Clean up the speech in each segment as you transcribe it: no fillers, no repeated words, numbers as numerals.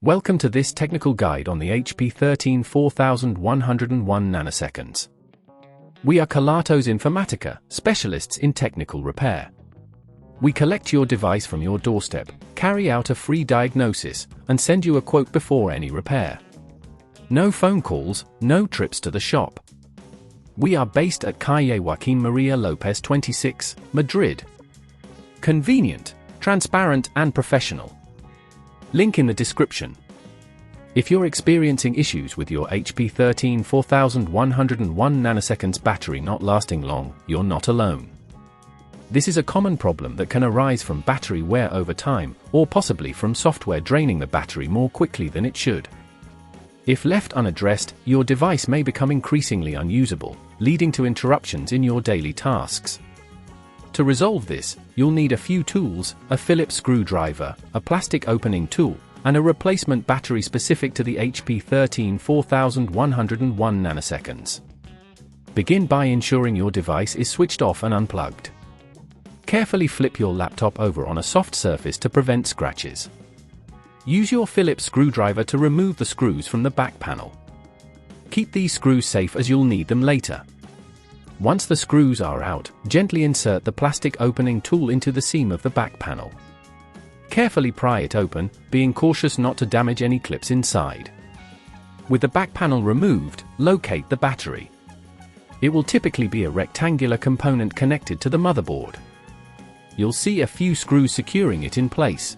Welcome to this technical guide on the HP 13 4101 nanoseconds. We are Kelatos Informatica, specialists in technical repair. We collect your device from your doorstep, carry out a free diagnosis, and send you a quote before any repair. No phone calls, no trips to the shop. We are based at Calle Joaquín María López 26, Madrid. Convenient, transparent and professional. Link in the description. If you're experiencing issues with your HP 13 4101 nanoseconds battery not lasting long, you're not alone. This is a common problem that can arise from battery wear over time, or possibly from software draining the battery more quickly than it should. If left unaddressed, your device may become increasingly unusable, leading to interruptions in your daily tasks. To resolve this, you'll need a few tools: a Phillips screwdriver, a plastic opening tool, and a replacement battery specific to the HP 13 4101 nanoseconds. Begin by ensuring your device is switched off and unplugged. Carefully flip your laptop over on a soft surface to prevent scratches. Use your Phillips screwdriver to remove the screws from the back panel. Keep these screws safe as you'll need them later. Once the screws are out, gently insert the plastic opening tool into the seam of the back panel. Carefully pry it open, being cautious not to damage any clips inside. With the back panel removed, locate the battery. It will typically be a rectangular component connected to the motherboard. You'll see a few screws securing it in place.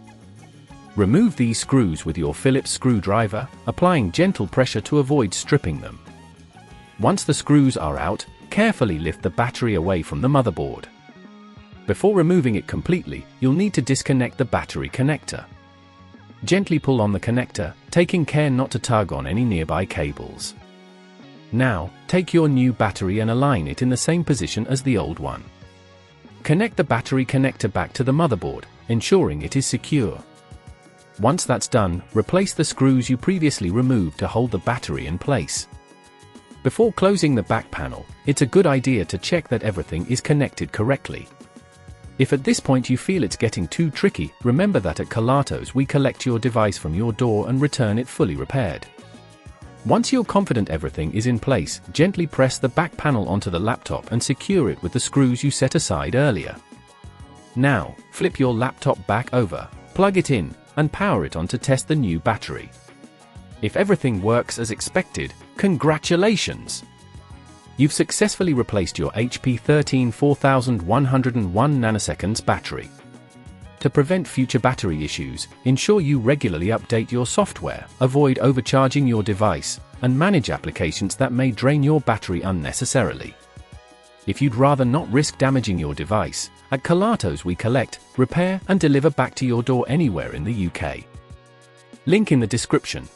Remove these screws with your Phillips screwdriver, applying gentle pressure to avoid stripping them. Once the screws are out, carefully lift the battery away from the motherboard. Before removing it completely, you'll need to disconnect the battery connector. Gently pull on the connector, taking care not to tug on any nearby cables. Now, take your new battery and align it in the same position as the old one. Connect the battery connector back to the motherboard, ensuring it is secure. Once that's done, replace the screws you previously removed to hold the battery in place. Before closing the back panel, it's a good idea to check that everything is connected correctly. If at this point you feel it's getting too tricky, remember that at Kelatos we collect your device from your door and return it fully repaired. Once you're confident everything is in place, gently press the back panel onto the laptop and secure it with the screws you set aside earlier. Now, flip your laptop back over, plug it in, and power it on to test the new battery. If everything works as expected, congratulations! You've successfully replaced your HP 13 4101 nanoseconds battery. To prevent future battery issues, ensure you regularly update your software, avoid overcharging your device, and manage applications that may drain your battery unnecessarily. If you'd rather not risk damaging your device, at Kelatos we collect, repair, and deliver back to your door anywhere in the UK. Link in the description.